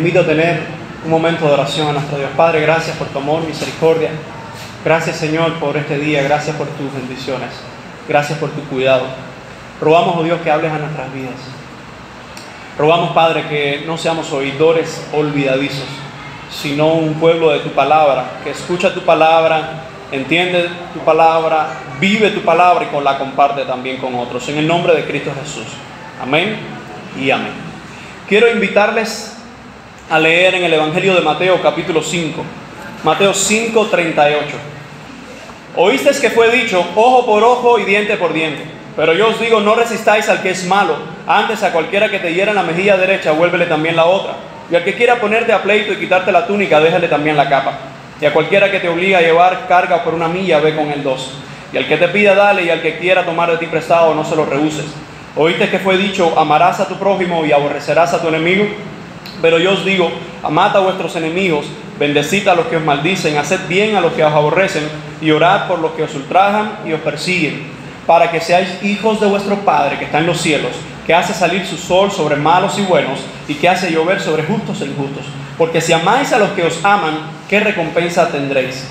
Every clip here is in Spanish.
invito a tener un momento de oración a nuestro Dios. Padre, gracias por tu amor, misericordia. Gracias, Señor, por este día. Gracias por tus bendiciones. Gracias por tu cuidado. Rogamos, oh Dios, que hables a nuestras vidas. Rogamos, Padre, que no seamos oidores olvidadizos, sino un pueblo de tu palabra, que escucha tu palabra, entiende tu palabra, vive tu palabra y la comparte también con otros. En el nombre de Cristo Jesús. Amén y amén. Quiero invitarles a leer en el Evangelio de Mateo capítulo 5. Mateo 5:38. Oísteis que fue dicho, ojo por ojo y diente por diente. Pero yo os digo, no resistáis al que es malo. Antes a cualquiera que te hiera en la mejilla derecha, vuélvele también la otra. Y al que quiera ponerte a pleito y quitarte la túnica, déjale también la capa. Y a cualquiera que te obligue a llevar carga por una milla, ve con él 2. Y al que te pida, dale, y al que quiera tomar de ti prestado, no se lo rehuses. Oíste que fue dicho, amarás a tu prójimo y aborrecerás a tu enemigo. Pero yo os digo, amad a vuestros enemigos, bendecid a los que os maldicen, haced bien a los que os aborrecen, y orad por los que os ultrajan y os persiguen, para que seáis hijos de vuestro Padre que está en los cielos, que hace salir su sol sobre malos y buenos, y que hace llover sobre justos e injustos. Porque si amáis a los que os aman, ¿qué recompensa tendréis?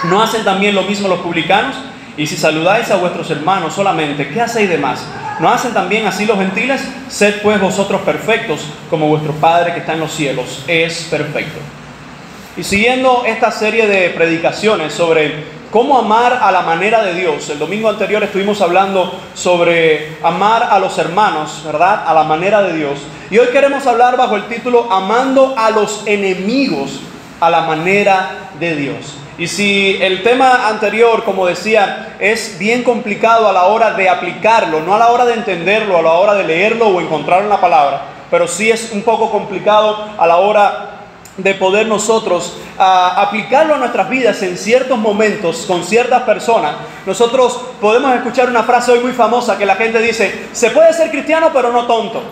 ¿No hacen también lo mismo los publicanos? Y si saludáis a vuestros hermanos solamente, ¿qué hacéis de más? ¿No hacen también así los gentiles? Sed pues vosotros perfectos, como vuestro Padre que está en los cielos es perfecto. Y siguiendo esta serie de predicaciones sobre cómo amar a la manera de Dios. El domingo anterior estuvimos hablando sobre amar a los hermanos, ¿verdad? A la manera de Dios. Y hoy queremos hablar bajo el título Amando a los enemigos a la manera de Dios. Y si el tema anterior, como decía, es bien complicado a la hora de aplicarlo, no a la hora de entenderlo, a la hora de leerlo o encontrarlo en la palabra, pero sí es un poco complicado a la hora de poder nosotros aplicarlo a nuestras vidas en ciertos momentos con ciertas personas. Nosotros podemos escuchar una frase hoy muy famosa que la gente dice, se puede ser cristiano pero no tonto.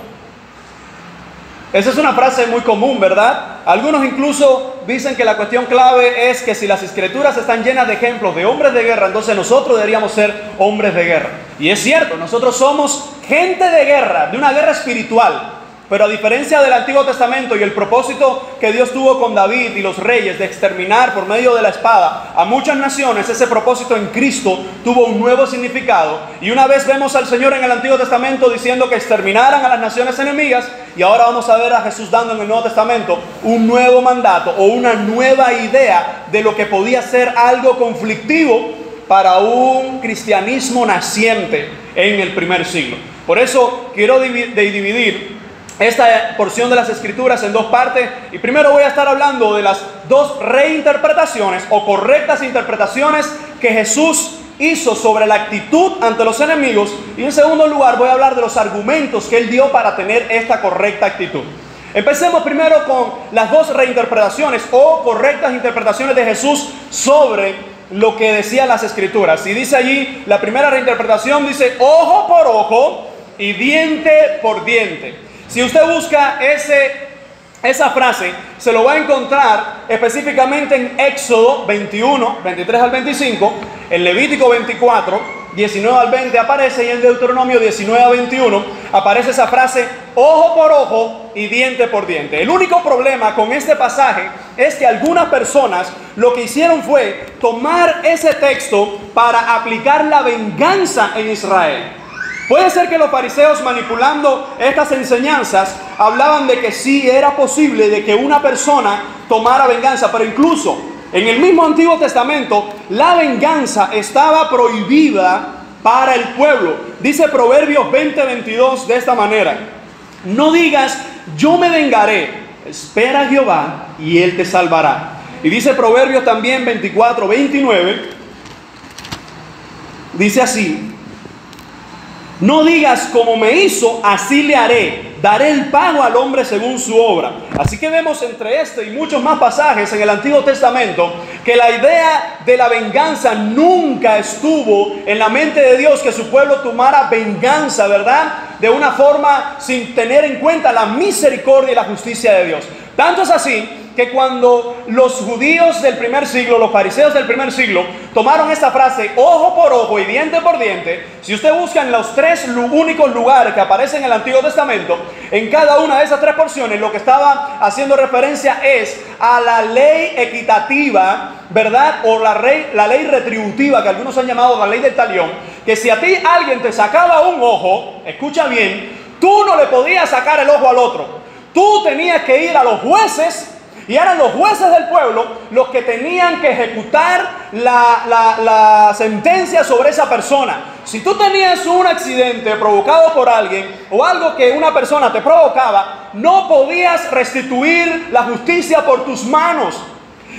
Esa es una frase muy común, ¿verdad? Algunos incluso dicen que la cuestión clave es que si las escrituras están llenas de ejemplos de hombres de guerra, entonces nosotros deberíamos ser hombres de guerra. Y es cierto, nosotros somos gente de guerra, de una guerra espiritual. Pero a diferencia del Antiguo Testamento y el propósito que Dios tuvo con David y los reyes de exterminar por medio de la espada a muchas naciones, ese propósito en Cristo tuvo un nuevo significado. Y una vez vemos al Señor en el Antiguo Testamento diciendo que exterminaran a las naciones enemigas, y ahora vamos a ver a Jesús dando en el Nuevo Testamento un nuevo mandato o una nueva idea de lo que podía ser algo conflictivo para un cristianismo naciente en el primer siglo. Por eso quiero dividir esta porción de las Escrituras en dos partes, y primero voy a estar hablando de las dos reinterpretaciones o correctas interpretaciones que Jesús hizo sobre la actitud ante los enemigos, y en segundo lugar voy a hablar de los argumentos que Él dio para tener esta correcta actitud. Empecemos primero con las dos reinterpretaciones o correctas interpretaciones de Jesús sobre lo que decían las Escrituras. Y dice allí, la primera reinterpretación dice, ojo por ojo y diente por diente. Si usted busca esa frase, se lo va a encontrar específicamente en Éxodo 21, 23 al 25, en Levítico 24, 19 al 20 aparece, y en Deuteronomio 19 al 21 aparece esa frase, ojo por ojo y diente por diente. El único problema con este pasaje es que algunas personas lo que hicieron fue tomar ese texto para aplicar la venganza en Israel. Puede ser que los fariseos, manipulando estas enseñanzas, hablaban de que sí era posible de que una persona tomara venganza, pero incluso en el mismo Antiguo Testamento la venganza estaba prohibida para el pueblo. Dice Proverbios 20:22 de esta manera, no digas yo me vengaré, espera a Jehová y Él te salvará. Y dice Proverbios también 24:29, dice así, no digas como me hizo, así le haré. Daré el pago al hombre según su obra. Así que vemos entre este y muchos más pasajes en el Antiguo Testamento que la idea de la venganza nunca estuvo en la mente de Dios, que su pueblo tomara venganza, ¿verdad? De una forma sin tener en cuenta la misericordia y la justicia de Dios. Tanto es así que cuando los judíos del primer siglo, los fariseos del primer siglo, tomaron esta frase, ojo por ojo y diente por diente, si usted busca en los tres únicos lugares que aparecen en el Antiguo Testamento, en cada una de esas tres porciones, lo que estaba haciendo referencia es a la ley equitativa, ¿verdad? O la ley retributiva, que algunos han llamado la ley del talión, que si a ti alguien te sacaba un ojo, escucha bien, tú no le podías sacar el ojo al otro. Tú tenías que ir a los jueces, y eran los jueces del pueblo los que tenían que ejecutar la sentencia sobre esa persona. Si tú tenías un accidente provocado por alguien o algo que una persona te provocaba, no podías restituir la justicia por tus manos.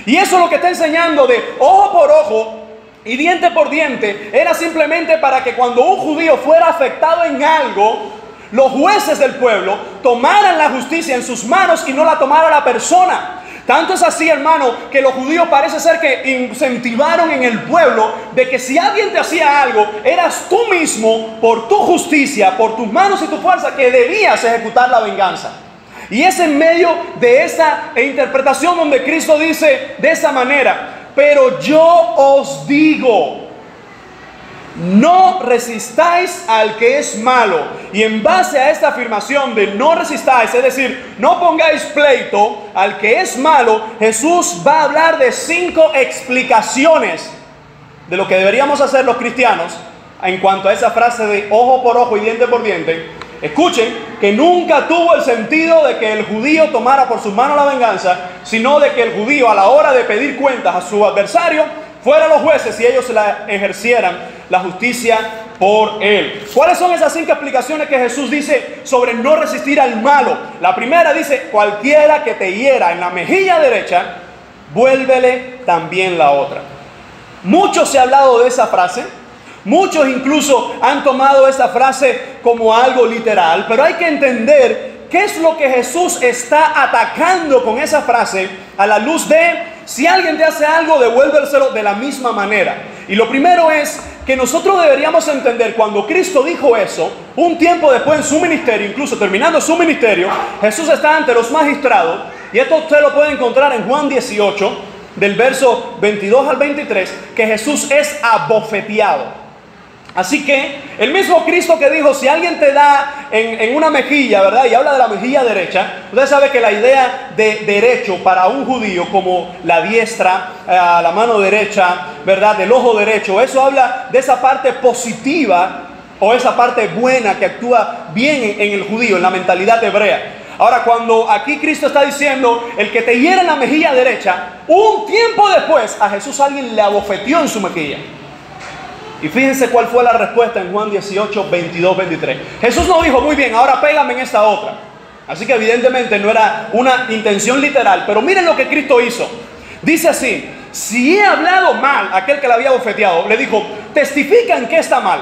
Y eso es lo que está enseñando de ojo por ojo y diente por diente. Era simplemente para que cuando un judío fuera afectado en algo, los jueces del pueblo tomaran la justicia en sus manos y no la tomara la persona. Tanto es así, hermano, que los judíos parece ser que incentivaron en el pueblo de que si alguien te hacía algo, eras tú mismo, por tu justicia, por tus manos y tu fuerza, que debías ejecutar la venganza. Y es en medio de esa interpretación donde Cristo dice de esa manera, pero yo os digo, no resistáis al que es malo. Y en base a esta afirmación de no resistáis, es decir, no pongáis pleito al que es malo, Jesús va a hablar de 5 explicaciones de lo que deberíamos hacer los cristianos en cuanto a esa frase de ojo por ojo y diente por diente. Escuchen, que nunca tuvo el sentido de que el judío tomara por sus manos la venganza, sino de que el judío a la hora de pedir cuentas a su adversario fueran los jueces y ellos la ejercieran la justicia por él. ¿Cuáles son esas 5 explicaciones que Jesús dice sobre no resistir al malo? La primera dice, cualquiera que te hiera en la mejilla derecha, vuélvele también la otra. Mucho se ha hablado de esa frase. Muchos incluso han tomado esa frase como algo literal, pero hay que entender qué es lo que Jesús está atacando con esa frase a la luz de si alguien te hace algo, devuélveselo de la misma manera. Y lo primero es que nosotros deberíamos entender cuando Cristo dijo eso, un tiempo después en su ministerio, incluso terminando su ministerio, Jesús está ante los magistrados, y esto usted lo puede encontrar en Juan 18, del verso 22 al 23, que Jesús es abofeteado. Así que el mismo Cristo que dijo, si alguien te da en una mejilla, ¿verdad? Y habla de la mejilla derecha. Usted sabe que la idea de derecho para un judío, como la diestra, la mano derecha, ¿verdad? Del ojo derecho, eso habla de esa parte positiva o esa parte buena que actúa bien en el judío, en la mentalidad hebrea. Ahora, cuando aquí Cristo está diciendo, el que te hiera en la mejilla derecha, un tiempo después a Jesús alguien le abofeteó en su mejilla. Y fíjense cuál fue la respuesta en Juan 18, 22, 23. Jesús no dijo, muy bien, ahora pégame en esta otra. Así que evidentemente no era una intención literal. Pero miren lo que Cristo hizo. Dice así, si he hablado mal a aquel que le había bofeteado, le dijo, testifica en qué está mal.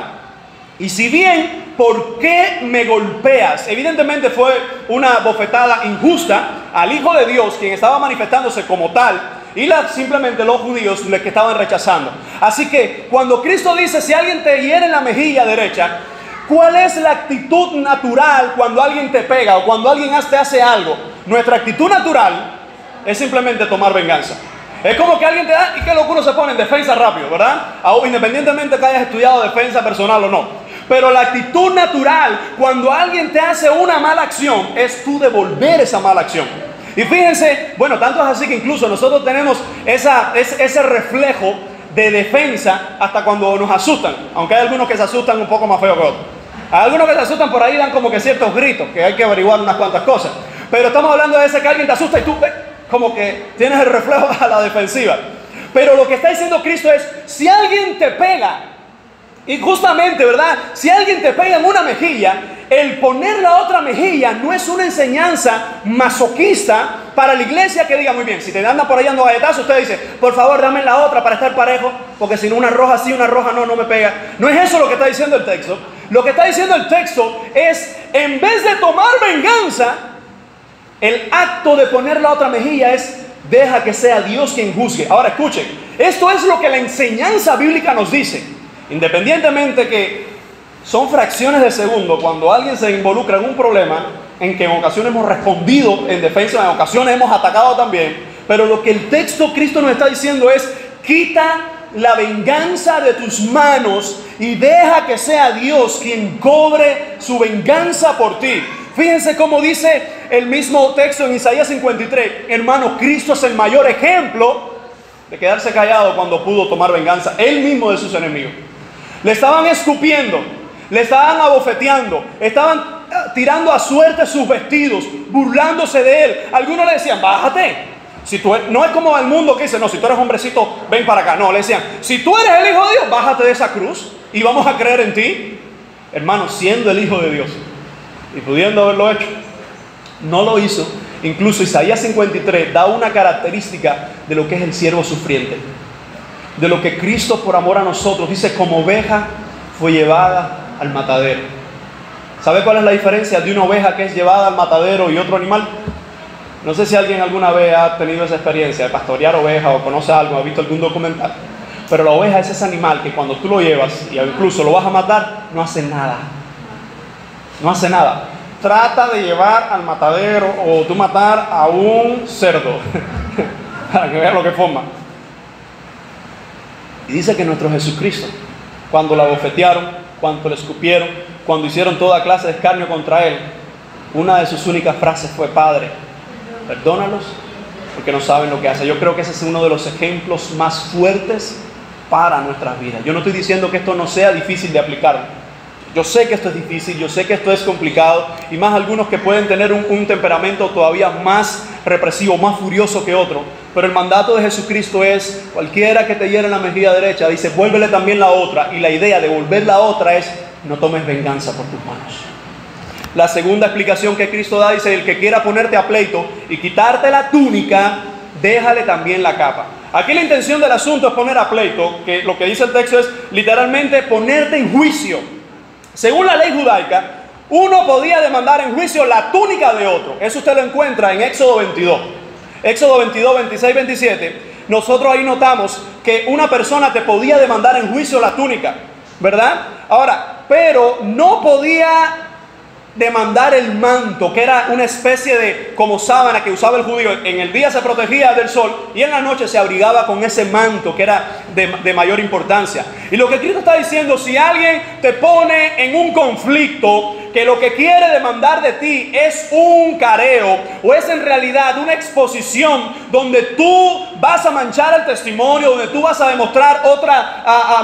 Y si bien, ¿por qué me golpeas? Evidentemente fue una bofetada injusta al Hijo de Dios, quien estaba manifestándose como tal, y simplemente los judíos les que estaban rechazando. Así que cuando Cristo dice, si alguien te hiere en la mejilla derecha, ¿cuál es la actitud natural cuando alguien te pega o cuando alguien te hace algo? Nuestra actitud natural es simplemente tomar venganza. Es como que alguien te da y que uno se pone en defensa rápido, ¿verdad? Independientemente que hayas estudiado defensa personal o no. Pero la actitud natural cuando alguien te hace una mala acción es tú devolver esa mala acción. Y fíjense, bueno, tanto es así que incluso nosotros tenemos ese reflejo de defensa hasta cuando nos asustan. Aunque hay algunos que se asustan un poco más feo que otros. Hay algunos que se asustan por ahí, dan como que ciertos gritos, que hay que averiguar unas cuantas cosas. Pero estamos hablando de ese que alguien te asusta y tú como que tienes el reflejo a la defensiva. Pero lo que está diciendo Cristo es, si alguien te pega, y justamente, ¿verdad? Si alguien te pega en una mejilla, el poner la otra mejilla no es una enseñanza masoquista para la iglesia que diga, muy bien, si te andan por ahí dando galletazos, usted dice, por favor, dame la otra para estar parejo, porque si no una roja sí, una roja no me pega. No es eso lo que está diciendo el texto. Lo que está diciendo el texto es, en vez de tomar venganza, el acto de poner la otra mejilla es, deja que sea Dios quien juzgue. Ahora escuchen, esto es lo que la enseñanza bíblica nos dice. Independientemente que son fracciones de segundo cuando alguien se involucra en un problema en que en ocasiones hemos respondido en defensa, en ocasiones hemos atacado también. Pero lo que el texto Cristo nos está diciendo es: quita la venganza de tus manos y deja que sea Dios quien cobre su venganza por ti. Fíjense cómo dice el mismo texto en Isaías 53. Hermano, Cristo es el mayor ejemplo de quedarse callado cuando pudo tomar venganza él mismo de sus enemigos. Le estaban escupiendo, le estaban abofeteando, estaban tirando a suerte sus vestidos, burlándose de él. Algunos le decían: bájate. Si tú no es como el mundo que dice: no, si tú eres hombrecito, ven para acá. No, le decían: si tú eres el Hijo de Dios, bájate de esa cruz y vamos a creer en ti. Hermano, siendo el Hijo de Dios y pudiendo haberlo hecho, no lo hizo. Incluso Isaías 53 da una característica de lo que es el siervo sufriente, de lo que Cristo por amor a nosotros, dice: como oveja fue llevada al matadero. ¿Sabe cuál es la diferencia de una oveja que es llevada al matadero y otro animal? No sé si alguien alguna vez ha tenido esa experiencia de pastorear ovejas o conoce algo, ha visto algún documental. Pero la oveja es ese animal que cuando tú lo llevas y incluso lo vas a matar, no hace nada. No hace nada. Trata de llevar al matadero o tú matar a un cerdo para que vean lo que forma. Y dice que nuestro Jesucristo, cuando la abofetearon, cuando le escupieron, cuando hicieron toda clase de escarnio contra él, una de sus únicas frases fue: Padre, perdónalos porque no saben lo que hacen. Yo creo que ese es uno de los ejemplos más fuertes para nuestras vidas. Yo no estoy diciendo que esto no sea difícil de aplicar. Yo sé que esto es difícil, yo sé que esto es complicado, y más algunos que pueden tener un temperamento todavía más represivo, más furioso que otro. Pero el mandato de Jesucristo es: cualquiera que te hiere en la mejilla derecha, dice, vuélvele también la otra. Y la idea de volver la otra es: no tomes venganza por tus manos. La segunda explicación que Cristo da dice: el que quiera ponerte a pleito y quitarte la túnica, déjale también la capa. Aquí la intención del asunto es poner a pleito, que lo que dice el texto es literalmente ponerte en juicio. Según la ley judaica, uno podía demandar en juicio la túnica de otro. Eso usted lo encuentra en Éxodo 22. Éxodo 22, 26, 27. Nosotros ahí notamos que una persona te podía demandar en juicio la túnica, ¿verdad? Ahora, pero no podía demandar el manto, que era una especie de como sábana que usaba el judío. En el día se protegía del sol y en la noche se abrigaba con ese manto que era de mayor importancia. Y lo que Cristo está diciendo: si alguien te pone en un conflicto que lo que quiere demandar de ti es un careo, o es en realidad una exposición donde tú vas a manchar el testimonio, donde tú vas a demostrar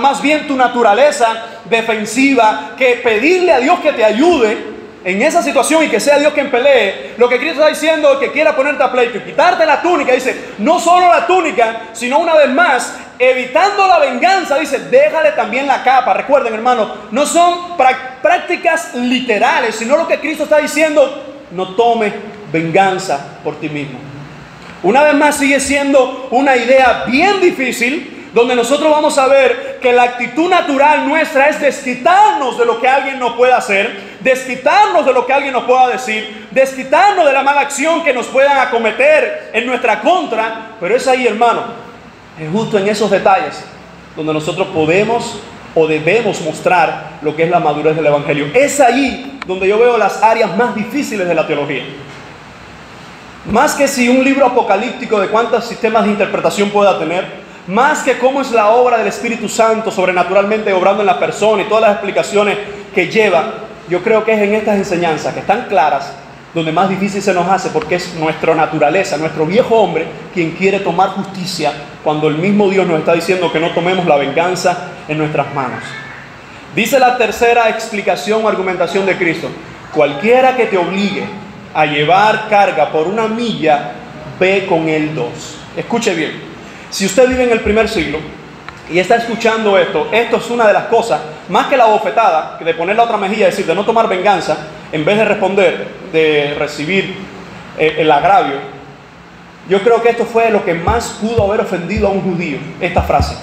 más bien tu naturaleza defensiva, que pedirle a Dios que te ayude en esa situación y que sea Dios quien pelee. Lo que Cristo está diciendo es que quiera ponerte a pleito y quitarte la túnica. Dice: no solo la túnica, sino una vez más, evitando la venganza, dice: déjale también la capa. Recuerden, hermanos, no son prácticas literales, sino lo que Cristo está diciendo: no tomes venganza por ti mismo. Una vez más, sigue siendo una idea bien difícil, donde nosotros vamos a ver que la actitud natural nuestra es desquitarnos de lo que alguien nos pueda hacer, desquitarnos de lo que alguien nos pueda decir, desquitarnos de la mala acción que nos puedan acometer en nuestra contra. Pero es ahí, hermano, es justo en esos detalles donde nosotros podemos o debemos mostrar lo que es la madurez del Evangelio. Es ahí donde yo veo las áreas más difíciles de la teología. Más que si un libro apocalíptico de cuántos sistemas de interpretación pueda tener, más que cómo es la obra del Espíritu Santo sobrenaturalmente obrando en la persona y todas las explicaciones que lleva, yo creo que es en estas enseñanzas que están claras donde más difícil se nos hace, porque es nuestra naturaleza, nuestro viejo hombre, quien quiere tomar justicia cuando el mismo Dios nos está diciendo que no tomemos la venganza en nuestras manos. Dice la tercera explicación o argumentación de Cristo: cualquiera que te obligue a llevar carga por 1 milla, ve con él 2. Escuche bien. Si usted vive en el primer siglo y está escuchando esto es una de las cosas, más que la bofetada, de poner la otra mejilla, es decir, de no tomar venganza, en vez de responder, de recibir el agravio. Yo creo que esto fue lo que más pudo haber ofendido a un judío, esta frase: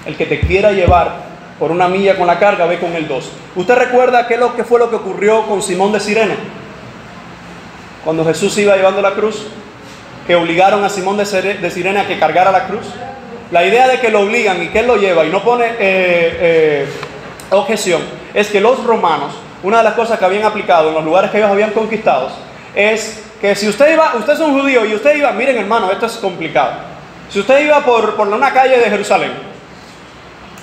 el que te quiera llevar por 1 milla con la carga, ve con el 2. ¿Usted recuerda qué fue lo que ocurrió con Simón de Cirene? Cuando Jesús iba llevando la cruz, que obligaron a Simón de Cirene a que cargara la cruz. La idea de que lo obligan y que él lo lleva y no pone objeción es que los romanos, una de las cosas que habían aplicado en los lugares que ellos habían conquistado, es que si usted es un judío y usted iba, miren hermano, esto es complicado. Si usted iba por una calle de Jerusalén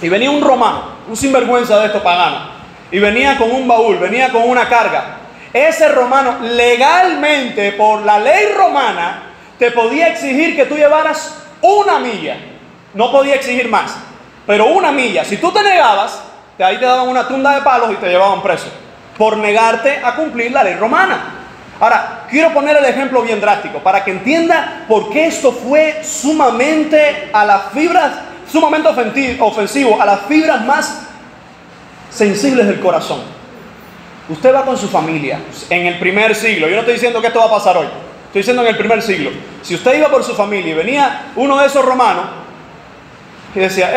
y venía un romano, un sinvergüenza de estos paganos, y venía con un baúl, venía con una carga, ese romano legalmente, por la ley romana, te podía exigir que tú llevaras una milla. No podía exigir más, pero una milla. Si tú te negabas, ahí te daban una tunda de palos y te llevaban preso por negarte a cumplir la ley romana. Ahora, quiero poner el ejemplo bien drástico para que entienda por qué esto fue sumamente ofensivo a las fibras más sensibles del corazón. Usted va con su familia en el primer siglo. Yo no estoy diciendo que esto va a pasar hoy, estoy diciendo en el primer siglo. Si usted iba por su familia y venía uno de esos romanos y decía,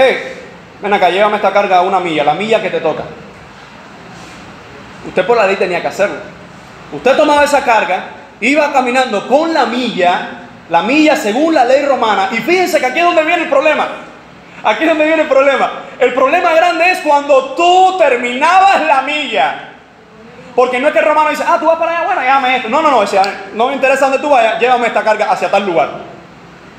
ven acá, llévame esta carga a una milla, la milla que te toca. Usted por la ley tenía que hacerlo. Usted tomaba esa carga, iba caminando con la milla según la ley romana. Y fíjense que aquí es donde viene el problema. Aquí es donde viene el problema. El problema grande es cuando tú terminabas la milla. Porque no es que el romano dice, tú vas para allá, bueno, llévame esto. No, decía, no me interesa dónde tú vayas, llévame esta carga hacia tal lugar.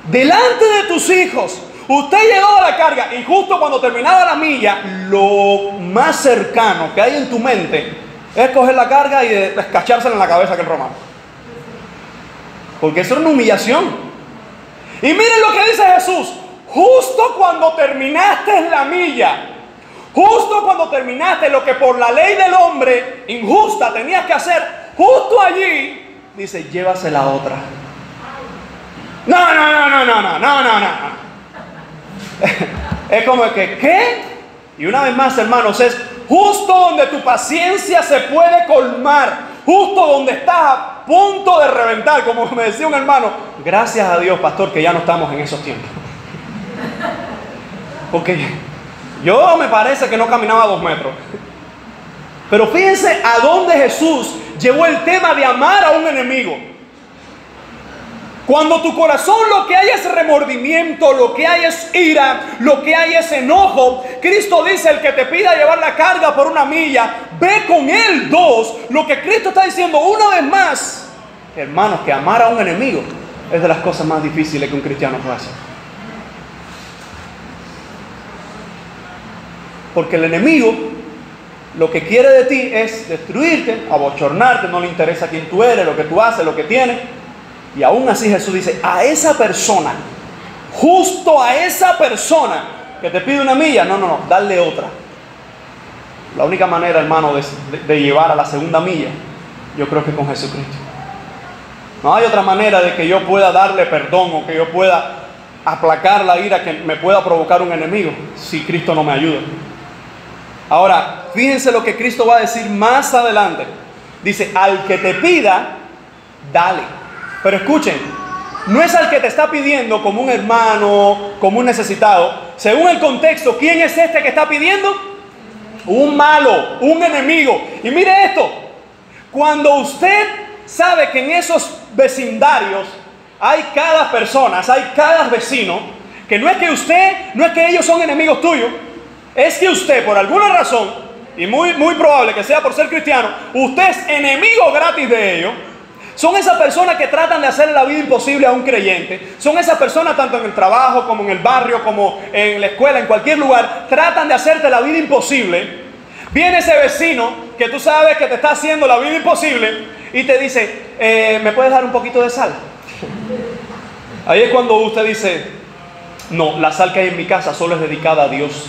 Delante de tus hijos, usted llevaba la carga y justo cuando terminaba la milla, lo más cercano que hay en tu mente es coger la carga y descachársela en la cabeza a aquel romano. Porque eso era una humillación. Y miren lo que dice Jesús. Justo cuando terminaste la milla, justo cuando terminaste lo que por la ley del hombre injusta tenías que hacer, justo allí, dice, llévasela a otra. No. Es como que, ¿qué? Y una vez más, hermanos, es justo donde tu paciencia se puede colmar, justo donde estás a punto de reventar, como me decía un hermano. Gracias a Dios, pastor, que ya no estamos en esos tiempos. Porque yo me parece que no caminaba 2 metros. Pero fíjense a dónde Jesús llevó el tema de amar a un enemigo. Cuando tu corazón lo que hay es remordimiento, lo que hay es ira, lo que hay es enojo, Cristo dice, el que te pida llevar la carga por una milla, ve con él 2. Lo que Cristo está diciendo una vez más, hermanos, que amar a un enemigo es de las cosas más difíciles que un cristiano puede hacer. Porque el enemigo lo que quiere de ti es destruirte, abochornarte, no le interesa quién tú eres, lo que tú haces, lo que tienes. Y aún así Jesús dice, a esa persona, justo a esa persona que te pide una milla, no, dale otra. La única manera, hermano, de llevar a la segunda milla, yo creo que con Jesucristo. No hay otra manera de que yo pueda darle perdón o que yo pueda aplacar la ira que me pueda provocar un enemigo si Cristo no me ayuda. Ahora, fíjense lo que Cristo va a decir más adelante. Dice, al que te pida, dale. Pero escuchen, no es al que te está pidiendo como un hermano, como un necesitado. Según el contexto, ¿quién es este que está pidiendo? Un malo, un enemigo. Y mire esto, cuando usted sabe que en esos vecindarios hay cada persona, hay cada vecino, que no es que ellos son enemigos tuyos, es que usted por alguna razón, y muy probable que sea por ser cristiano, usted es enemigo gratis de ellos. Son esas personas que tratan de hacerle la vida imposible a un creyente. Son esas personas tanto en el trabajo como en el barrio, como en la escuela, en cualquier lugar, tratan de hacerte la vida imposible. Viene ese vecino que tú sabes que te está haciendo la vida imposible y te dice, ¿me puedes dar un poquito de sal? Ahí es cuando usted dice, no, la sal que hay en mi casa solo es dedicada a Dios.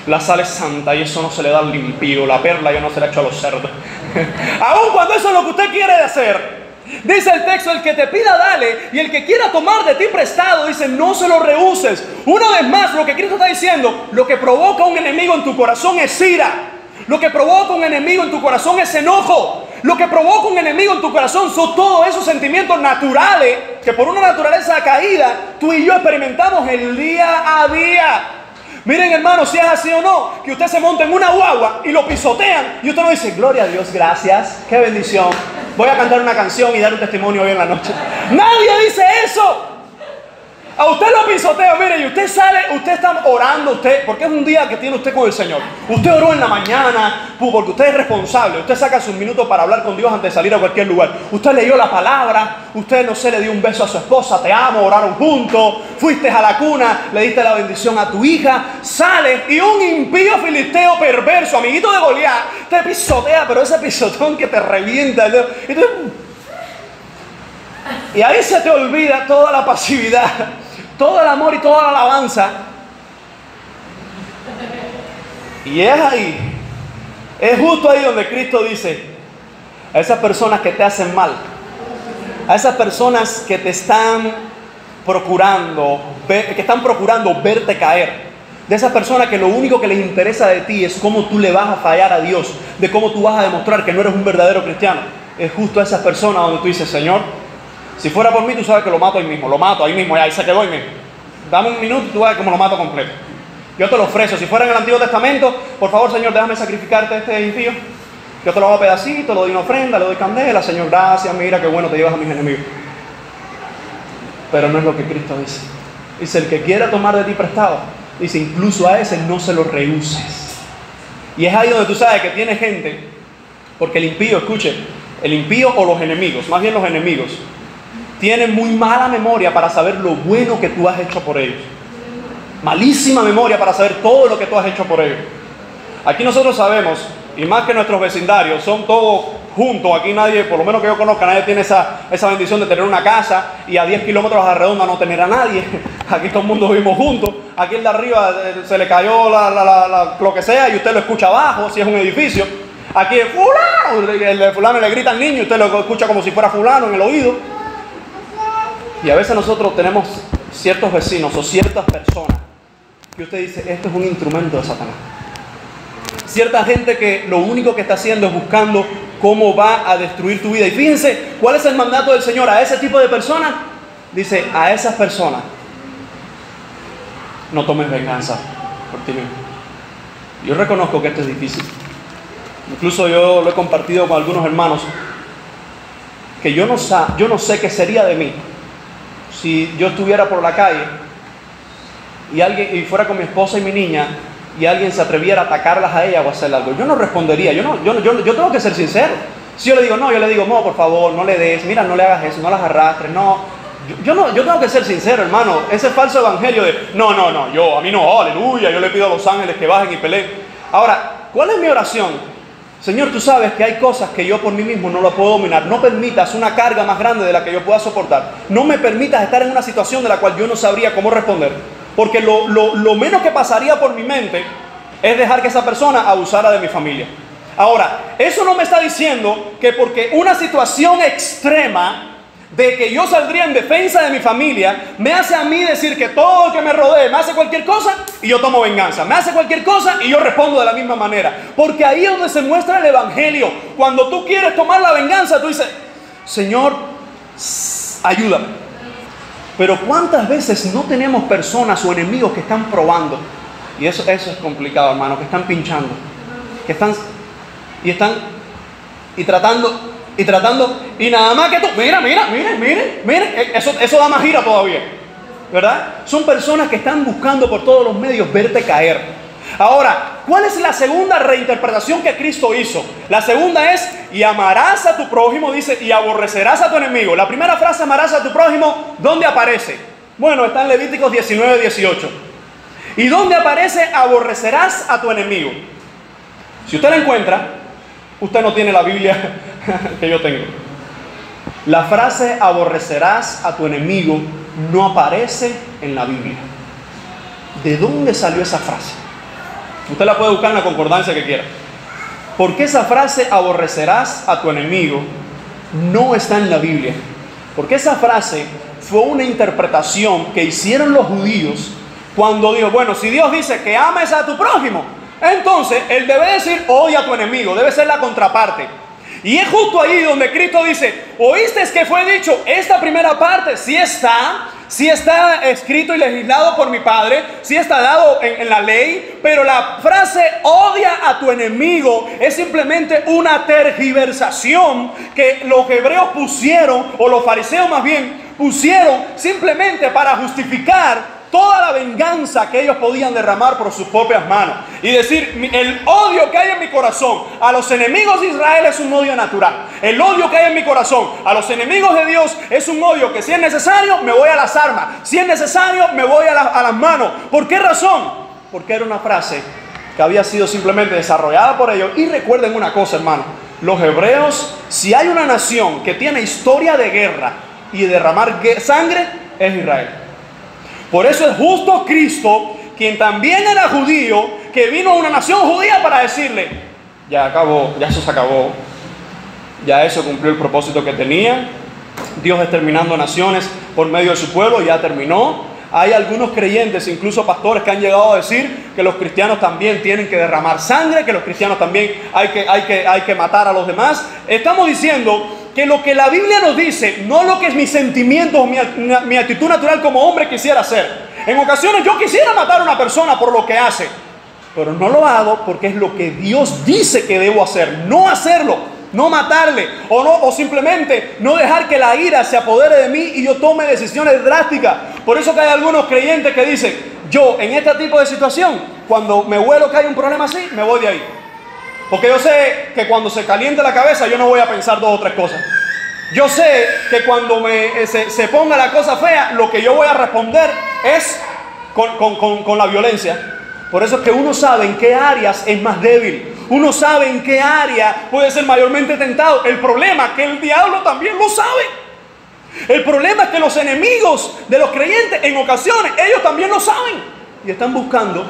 La sal es santa y eso no se le da al limpio. La perla yo no se la echo a los cerdos. Aun cuando eso es lo que usted quiere hacer, dice el texto, el que te pida dale, y el que quiera tomar de ti prestado, dice, no se lo rehuses. Una vez más, lo que Cristo está diciendo, lo que provoca un enemigo en tu corazón es ira. Lo que provoca un enemigo en tu corazón es enojo. Lo que provoca un enemigo en tu corazón son todos esos sentimientos naturales que por una naturaleza caída tú y yo experimentamos el día a día. Miren, hermanos, si es así o no, que usted se monta en una guagua y lo pisotean y usted no dice, gloria a Dios, gracias, qué bendición, voy a cantar una canción y dar un testimonio hoy en la noche. Nadie dice eso. A usted lo pisotea, mire, y usted sale, usted está orando, porque es un día que tiene usted con el Señor. Usted oró en la mañana, porque usted es responsable. Usted saca sus minutos para hablar con Dios antes de salir a cualquier lugar. Usted leyó la palabra, usted, no sé, le dio un beso a su esposa, te amo, oraron juntos, fuiste a la cuna, le diste la bendición a tu hija, sale y un impío filisteo perverso, amiguito de Goliat, te pisotea, pero ese pisotón que te revienta. Y ahí se te olvida toda la pasividad, todo el amor y toda la alabanza. Y es ahí, es justo ahí donde Cristo dice, a esas personas que te hacen mal, a esas personas que te están procurando, verte caer, de esas personas que lo único que les interesa de ti es cómo tú le vas a fallar a Dios, de cómo tú vas a demostrar que no eres un verdadero cristiano. Es justo a esas personas donde tú dices, Señor, si fuera por mí, tú sabes que lo mato ahí mismo, ahí se quedó ahí mismo. Dame un minuto y tú vas cómo lo mato completo. Yo te lo ofrezco. Si fuera en el Antiguo Testamento, por favor, Señor, déjame sacrificarte a este impío. Yo te lo hago a pedacitos, lo doy en ofrenda, le doy candela. Señor, gracias, mira qué bueno te llevas a mis enemigos. Pero no es lo que Cristo dice. Dice, el que quiera tomar de ti prestado, dice, incluso a ese no se lo rehuses. Y es ahí donde tú sabes que tiene gente, porque el impío, escuche, el impío o los enemigos, más bien los enemigos, tienen muy mala memoria para saber lo bueno que tú has hecho por ellos. Malísima memoria para saber todo lo que tú has hecho por ellos. Aquí nosotros sabemos, y más que nuestros vecindarios, son todos juntos. Aquí nadie, por lo menos que yo conozca, nadie tiene esa bendición de tener una casa y a 10 kilómetros a la redonda no tener a nadie. Aquí todo el mundo vivimos juntos. Aquí el de arriba se le cayó lo que sea y usted lo escucha abajo, si es un edificio. Aquí es fulano, el fulano le grita al niño y usted lo escucha como si fuera fulano en el oído. Y a veces nosotros tenemos ciertos vecinos o ciertas personas que usted dice, esto es un instrumento de Satanás. Cierta gente que lo único que está haciendo es buscando cómo va a destruir tu vida. Y fíjense, ¿cuál es el mandato del Señor a ese tipo de personas? Dice, a esas personas, no tomes venganza por ti mismo. Yo reconozco que esto es difícil. Incluso yo lo he compartido con algunos hermanos, que yo no sé qué sería de mí si yo estuviera por la calle y fuera con mi esposa y mi niña y alguien se atreviera a atacarlas a ella o a hacer algo. Yo no respondería, yo tengo que ser sincero. Si yo le digo, no, por favor, no le des, mira, no le hagas eso, no las arrastres, no. Yo tengo que ser sincero, hermano. Ese falso evangelio de, a mí no, aleluya, yo le pido a los ángeles que bajen y peleen. Ahora, ¿cuál es mi oración? Señor, tú sabes que hay cosas que yo por mí mismo no lo puedo dominar. No permitas una carga más grande de la que yo pueda soportar. No me permitas estar en una situación de la cual yo no sabría cómo responder. Porque lo menos que pasaría por mi mente es dejar que esa persona abusara de mi familia. Ahora, eso no me está diciendo que porque una situación extrema de que yo saldría en defensa de mi familia me hace a mí decir que todo el que me rodee me hace cualquier cosa y yo tomo venganza, me hace cualquier cosa y yo respondo de la misma manera, porque ahí es donde se muestra el evangelio. Cuando tú quieres tomar la venganza, tú dices, Señor, ayúdame. Pero ¿cuántas veces no tenemos personas o enemigos que están probando? Y eso es complicado, hermano, que están pinchando, que están tratando, y nada más que tú, miren, eso da más gira todavía, ¿verdad? Son personas que están buscando por todos los medios verte caer. Ahora, ¿cuál es la segunda reinterpretación que Cristo hizo? La segunda es, y amarás a tu prójimo, dice, y aborrecerás a tu enemigo. La primera frase, amarás a tu prójimo, ¿dónde aparece? Bueno, está en Levíticos 19:18. ¿Y dónde aparece aborrecerás a tu enemigo? Si usted la encuentra, usted no tiene la Biblia que yo tengo. La frase aborrecerás a tu enemigo no aparece en la Biblia. ¿De dónde salió esa frase? Usted la puede buscar en la concordancia que quiera. ¿Por qué esa frase aborrecerás a tu enemigo no está en la Biblia? Porque esa frase fue una interpretación que hicieron los judíos cuando dijo, bueno, si Dios dice que ames a tu prójimo, entonces Él debe decir, odia a tu enemigo, debe ser la contraparte. Y es justo ahí donde Cristo dice, ¿oíste que fue dicho? Esta primera parte sí está escrito y legislado por mi Padre, sí está dado en la ley, pero la frase odia a tu enemigo es simplemente una tergiversación que los hebreos pusieron, o los fariseos más bien, pusieron simplemente para justificar toda la venganza que ellos podían derramar por sus propias manos. Y decir, el odio que hay en mi corazón a los enemigos de Israel es un odio natural. El odio que hay en mi corazón a los enemigos de Dios es un odio que si es necesario me voy a las armas. Si es necesario me voy a las manos. ¿Por qué razón? Porque era una frase que había sido simplemente desarrollada por ellos. Y recuerden una cosa, hermano. Los hebreos, si hay una nación que tiene historia de guerra y de derramar sangre, es Israel. Por eso es justo Cristo, quien también era judío, que vino a una nación judía para decirle, ya acabó, ya eso se acabó, ya eso cumplió el propósito que tenía, Dios exterminando naciones por medio de su pueblo, ya terminó. Hay algunos creyentes, incluso pastores, que han llegado a decir que los cristianos también tienen que derramar sangre, que los cristianos también hay que matar a los demás. Estamos diciendo que lo que la Biblia nos dice, no lo que es mi sentimiento o mi actitud natural como hombre quisiera hacer. En ocasiones yo quisiera matar a una persona por lo que hace, pero no lo hago porque es lo que Dios dice que debo hacer, no hacerlo, no matarle, o simplemente no dejar que la ira se apodere de mí y yo tome decisiones drásticas. Por eso que hay algunos creyentes que dicen, yo en este tipo de situación, cuando me huelo que hay un problema así, me voy de ahí. Porque yo sé que cuando se caliente la cabeza yo no voy a pensar 2 o 3 cosas. Yo sé que cuando se ponga la cosa fea, lo que yo voy a responder es con la violencia. Por eso es que uno sabe en qué áreas es más débil. Uno sabe en qué área puede ser mayormente tentado. El problema es que el diablo también lo sabe. El problema es que los enemigos de los creyentes en ocasiones, ellos también lo saben. Y están buscando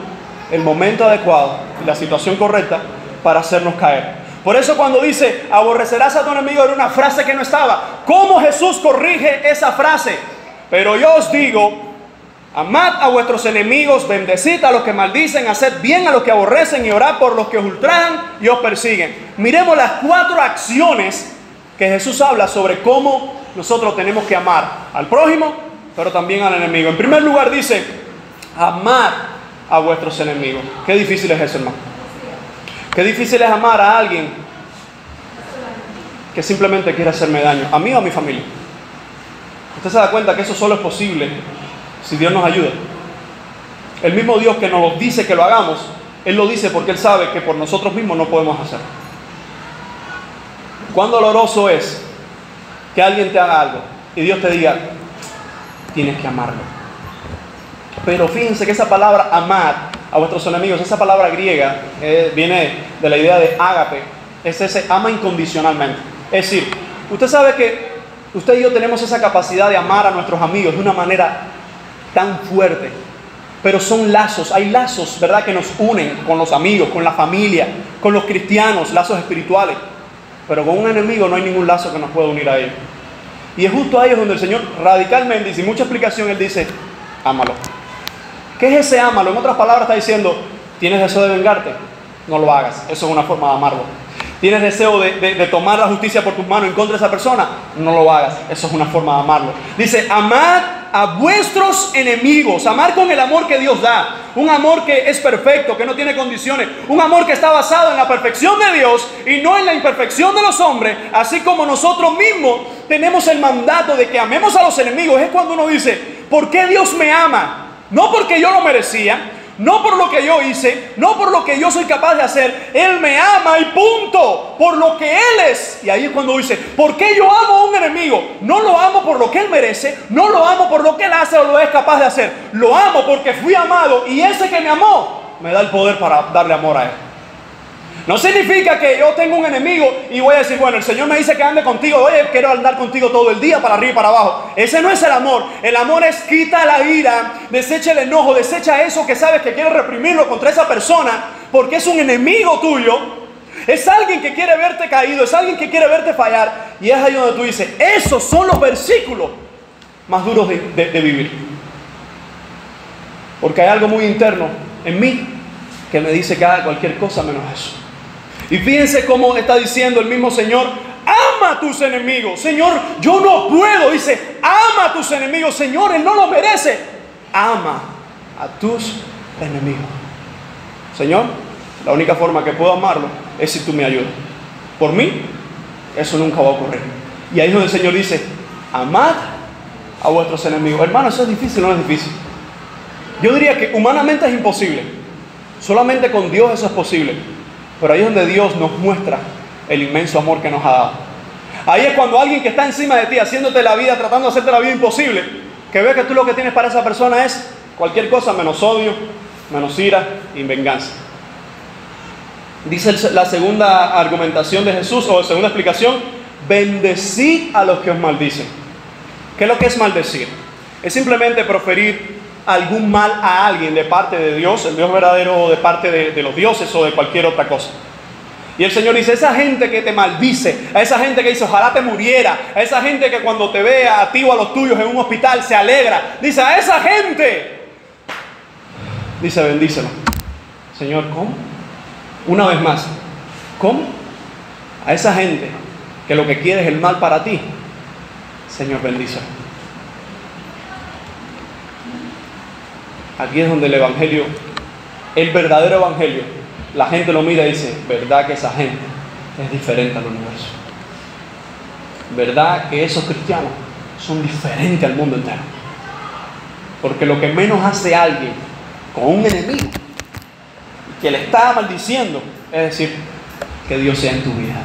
el momento adecuado y la situación correcta para hacernos caer. Por eso cuando dice, aborrecerás a tu enemigo, era una frase que no estaba. ¿Cómo Jesús corrige esa frase? Pero yo os digo, amad a vuestros enemigos, bendecid a los que maldicen, haced bien a los que aborrecen y orad por los que os ultrajan y os persiguen. Miremos las 4 acciones que Jesús habla sobre cómo nosotros tenemos que amar al prójimo, pero también al enemigo. En primer lugar dice, amad a vuestros enemigos. Qué difícil es eso, hermano. Qué difícil es amar a alguien que simplemente quiere hacerme daño, a mí o a mi familia. Usted se da cuenta que eso solo es posible si Dios nos ayuda. El mismo Dios que nos dice que lo hagamos, Él lo dice porque Él sabe que por nosotros mismos no podemos hacerlo. Cuán doloroso es que alguien te haga algo y Dios te diga, tienes que amarlo. Pero fíjense que esa palabra amar a vuestros enemigos, esa palabra griega viene de la idea de ágape, es ese ama incondicionalmente. Es decir, usted sabe que usted y yo tenemos esa capacidad de amar a nuestros amigos de una manera tan fuerte, pero son lazos, hay lazos, ¿verdad?, que nos unen con los amigos, con la familia, con los cristianos, lazos espirituales. Pero con un enemigo no hay ningún lazo que nos pueda unir a ellos. Y es justo ahí donde el Señor radicalmente y sin mucha explicación, Él dice, ámalo. ¿Qué es ese ámalo? En otras palabras está diciendo, ¿tienes deseo de vengarte? No lo hagas, eso es una forma de amarlo. ¿Tienes deseo de tomar la justicia por tus manos en contra de esa persona? No lo hagas, eso es una forma de amarlo. Dice, amad a vuestros enemigos, amar con el amor que Dios da, un amor que es perfecto, que no tiene condiciones, un amor que está basado en la perfección de Dios y no en la imperfección de los hombres, así como nosotros mismos tenemos el mandato de que amemos a los enemigos. Es cuando uno dice, ¿por qué Dios me ama? No porque yo lo merecía, no por lo que yo hice, no por lo que yo soy capaz de hacer. Él me ama y punto, por lo que Él es. Y ahí es cuando dice, ¿por qué yo amo a un enemigo? No lo amo por lo que Él merece, no lo amo por lo que Él hace o lo es capaz de hacer. Lo amo porque fui amado y ese que me amó me da el poder para darle amor a Él. No significa que yo tengo un enemigo y voy a decir, bueno, el Señor me dice que ande contigo, oye, quiero andar contigo todo el día, para arriba y para abajo. Ese no es el amor. El amor es quita la ira, desecha el enojo, desecha eso que sabes que quieres reprimirlo contra esa persona, porque es un enemigo tuyo. Es alguien que quiere verte caído, es alguien que quiere verte fallar. Y es ahí donde tú dices, esos son los versículos más duros de vivir. Porque hay algo muy interno en mí que me dice que haga cualquier cosa menos eso. Y fíjense cómo está diciendo el mismo Señor, ama a tus enemigos. Señor, yo no puedo. Dice, ama a tus enemigos. Señor, Él no lo merece. Ama a tus enemigos. Señor, la única forma que puedo amarlo es si tú me ayudas. Por mí, eso nunca va a ocurrir. Y ahí es donde el Señor dice, amad a vuestros enemigos. Hermano, ¿eso es difícil o no es difícil? Yo diría que humanamente es imposible. Solamente con Dios eso es posible. Pero ahí es donde Dios nos muestra el inmenso amor que nos ha dado. Ahí es cuando alguien que está encima de ti, haciéndote la vida, tratando de hacerte la vida imposible, que ve que tú lo que tienes para esa persona es cualquier cosa menos odio, menos ira y venganza. Dice la segunda argumentación de Jesús, o segunda explicación: bendecid a los que os maldicen. ¿Qué es lo que es maldecir? Es simplemente proferir algún mal a alguien de parte de Dios, el Dios verdadero, o de parte de los dioses o de cualquier otra cosa. Y el Señor dice: esa gente que te maldice, a esa gente que dice ojalá te muriera, a esa gente que cuando te vea a ti o a los tuyos en un hospital se alegra, dice: a esa gente, dice, bendícelo. Señor, ¿cómo? Una vez más, ¿cómo? A esa gente que lo que quiere es el mal para ti, Señor, bendícelo. Aquí es donde el evangelio, el verdadero evangelio, la gente lo mira y dice: verdad que esa gente es diferente al universo, verdad que esos cristianos son diferentes al mundo entero. Porque lo que menos hace alguien con un enemigo que le está maldiciendo es decir: que Dios sea en tu vida,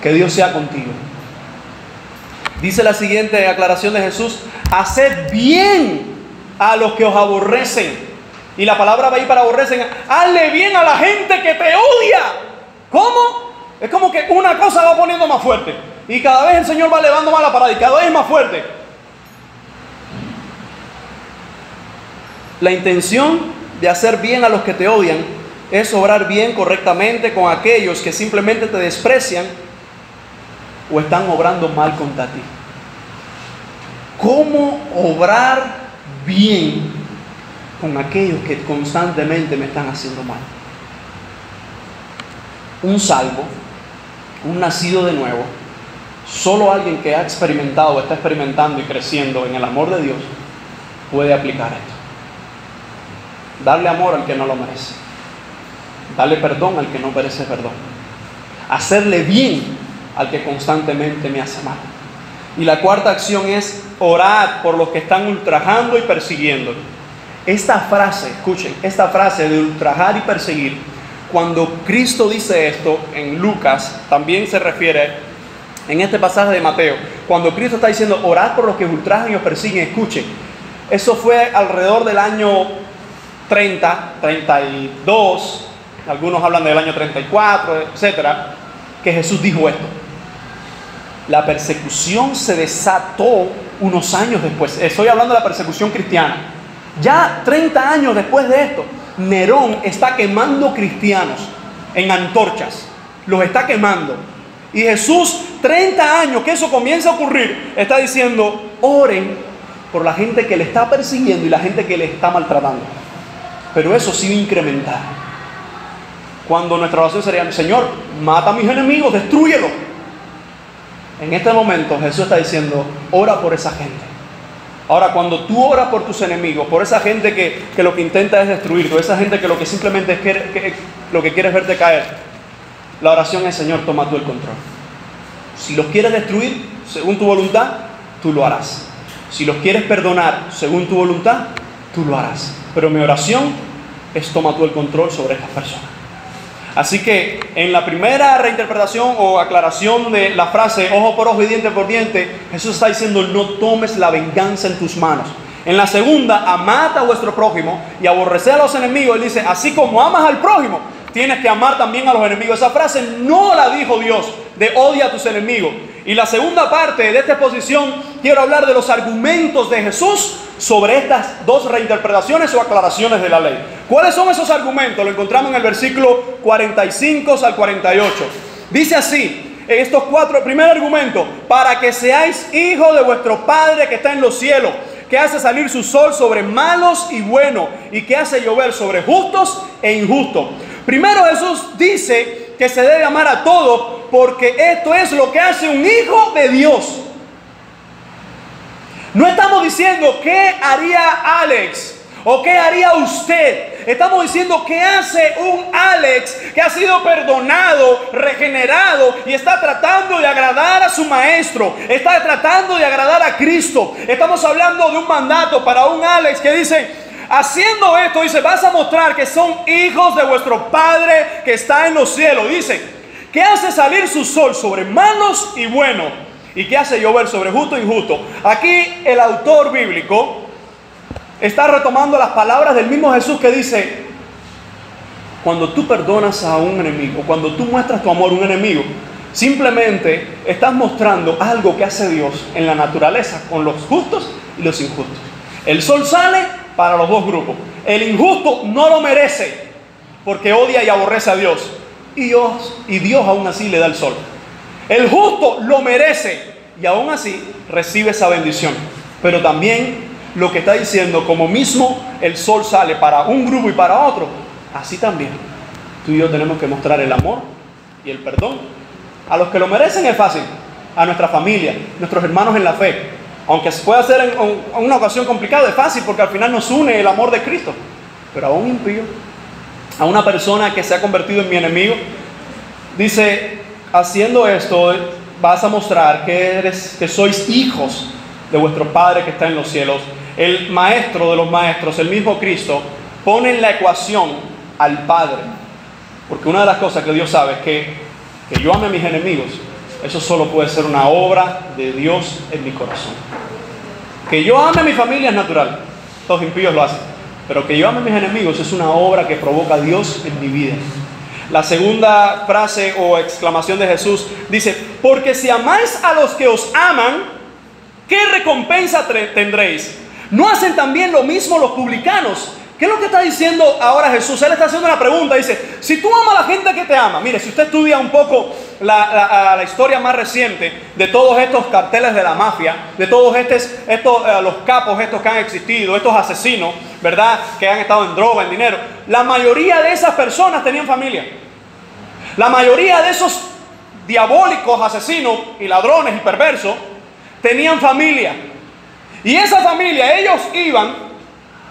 que Dios sea contigo. Dice la siguiente aclaración de Jesús: haced bien a los que os aborrecen. Y la palabra va ahí para aborrecen: hazle bien a la gente que te odia. ¿Cómo? Es como que una cosa va poniendo más fuerte, y cada vez el Señor va elevando más la parada, y cada vez más fuerte. La intención de hacer bien a los que te odian es obrar bien correctamente con aquellos que simplemente te desprecian o están obrando mal contra ti. ¿Cómo obrar bien con aquellos que constantemente me están haciendo mal? Un salvo, un nacido de nuevo, solo alguien que ha experimentado o está experimentando y creciendo en el amor de Dios puede aplicar esto. Darle amor al que no lo merece, darle perdón al que no merece perdón, hacerle bien al que constantemente me hace mal. Y la cuarta acción es: orad por los que están ultrajando y persiguiendo. Esta frase, escuchen, esta frase de ultrajar y perseguir, cuando Cristo dice esto en Lucas, también se refiere en este pasaje de Mateo. Cuando Cristo está diciendo orad por los que ultrajan y os persiguen, escuchen, eso fue alrededor del año 30, 32, algunos hablan del año 34, etcétera, que Jesús dijo esto. La persecución se desató unos años después. Estoy hablando de la persecución cristiana. Ya 30 años después de esto, Nerón está quemando cristianos en antorchas. Los está quemando. Y Jesús, 30 años que eso comienza a ocurrir, está diciendo: oren por la gente que le está persiguiendo y la gente que le está maltratando. Pero eso sí va a incrementar. Cuando nuestra oración sería: Señor, mata a mis enemigos, destrúyelo. En este momento Jesús está diciendo: ora por esa gente. Ahora, cuando tú oras por tus enemigos, por esa gente que lo que intenta es destruirte, esa gente que lo que simplemente lo que quiere es verte caer, la oración es: Señor, toma tú el control. Si los quieres destruir según tu voluntad, tú lo harás. Si los quieres perdonar según tu voluntad, tú lo harás. Pero mi oración es: toma tú el control sobre estas personas. Así que en la primera reinterpretación o aclaración de la frase ojo por ojo y diente por diente, Jesús está diciendo: no tomes la venganza en tus manos. En la segunda, amad a vuestro prójimo y aborreced a los enemigos. Él dice: así como amas al prójimo, tienes que amar también a los enemigos. Esa frase no la dijo Dios, de odia a tus enemigos. Y la segunda parte de esta exposición, quiero hablar de los argumentos de Jesús sobre estas dos reinterpretaciones o aclaraciones de la ley. ¿Cuáles son esos argumentos? Lo encontramos en el versículo 45 al 48. Dice así, estos cuatro: primer argumento, para que seáis hijos de vuestro Padre que está en los cielos, que hace salir su sol sobre malos y buenos, y que hace llover sobre justos e injustos. Primero, Jesús dice que se debe amar a todos, porque esto es lo que hace un hijo de Dios. No estamos diciendo qué haría Alex, ¿O qué haría usted? Estamos diciendo qué hace un Alex que ha sido perdonado, regenerado y está tratando de agradar a su maestro, está tratando de agradar a Cristo. Estamos hablando de un mandato para un Alex que dice, haciendo esto, dice, vas a mostrar que son hijos de vuestro Padre que está en los cielos. Dice, que hace salir su sol sobre malos y buenos, y que hace llover sobre justo e injusto. Aquí el autor bíblico está retomando las palabras del mismo Jesús que dice, cuando tú perdonas a un enemigo, cuando tú muestras tu amor a un enemigo, simplemente estás mostrando algo que hace Dios en la naturaleza con los justos y los injustos. El sol sale para los dos grupos. El injusto no lo merece porque odia y aborrece a Dios. Y Dios aún así le da el sol. El justo lo merece y aún así recibe esa bendición. Pero también lo que está diciendo, como mismo el sol sale para un grupo y para otro, así también tú y yo tenemos que mostrar el amor y el perdón. A los que lo merecen es fácil, a nuestra familia, nuestros hermanos en la fe. Aunque se pueda hacer en una ocasión complicada, es fácil porque al final nos une el amor de Cristo. Pero a un impío, a una persona que se ha convertido en mi enemigo, dice, haciendo esto vas a mostrar que sois hijos de vuestro Padre que está en los cielos. El maestro de los maestros, el mismo Cristo, pone en la ecuación al Padre. Porque una de las cosas que Dios sabe es que yo ame a mis enemigos. Eso solo puede ser una obra de Dios en mi corazón. Que yo ame a mi familia es natural. Los impíos lo hacen. Pero que yo ame a mis enemigos es una obra que provoca a Dios en mi vida. La segunda frase o exclamación de Jesús dice, porque si amáis a los que os aman, ¿qué recompensa tendréis? ¿No hacen también lo mismo los publicanos? ¿Qué es lo que está diciendo ahora Jesús? Él está haciendo una pregunta, dice, si tú amas a la gente que te ama, mire, si usted estudia un poco la historia más reciente de todos estos carteles de la mafia, de todos los capos estos que han existido, estos asesinos, ¿verdad?, que han estado en droga, en dinero, la mayoría de esas personas tenían familia. La mayoría de esos diabólicos asesinos y ladrones y perversos tenían familia. Y esa familia, ellos iban,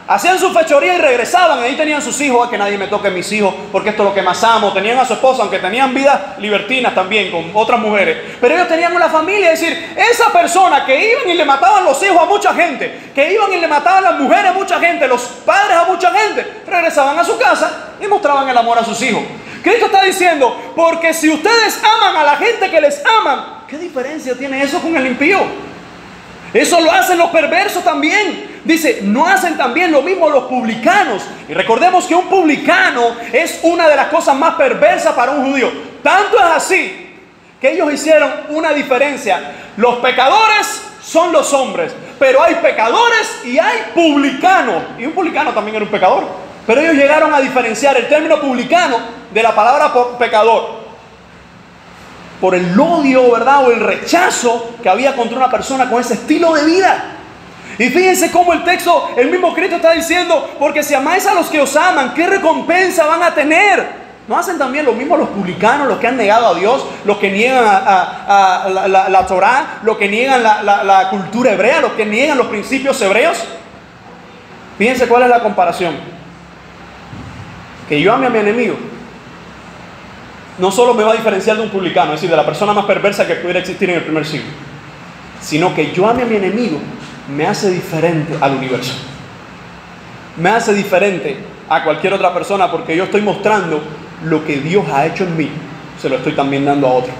hacían su fechoría y regresaban. Ahí tenían sus hijos, que nadie me toque mis hijos, porque esto es lo que más amo. Tenían a su esposa, aunque tenían vidas libertinas también con otras mujeres. Pero ellos tenían una familia, es decir, esa persona que iban y le mataban los hijos a mucha gente, que iban y le mataban las mujeres a mucha gente, los padres a mucha gente, regresaban a su casa y mostraban el amor a sus hijos. Cristo está diciendo, porque si ustedes aman a la gente que les aman, ¿qué diferencia tiene eso con el impío? Eso lo hacen los perversos también. Dice, ¿no hacen también lo mismo los publicanos? Y recordemos que un publicano es una de las cosas más perversas para un judío. Tanto es así que ellos hicieron una diferencia. Los pecadores son los hombres, pero hay pecadores y hay publicanos. Y un publicano también era un pecador. Pero ellos llegaron a diferenciar el término publicano de la palabra pecador por el odio, ¿verdad?, o el rechazo que había contra una persona con ese estilo de vida. Y fíjense cómo el texto, el mismo Cristo está diciendo, porque si amáis a los que os aman, ¿qué recompensa van a tener? ¿No hacen también lo mismo los publicanos, los que han negado a Dios, los que niegan la Torá, los que niegan la cultura hebrea, los que niegan los principios hebreos? Fíjense cuál es la comparación. Que yo ame a mi enemigo no solo me va a diferenciar de un publicano, es decir, de la persona más perversa que pudiera existir en el primer siglo, sino que yo ame a mi enemigo me hace diferente al universo. Me hace diferente a cualquier otra persona porque yo estoy mostrando lo que Dios ha hecho en mí, se lo estoy también dando a otro.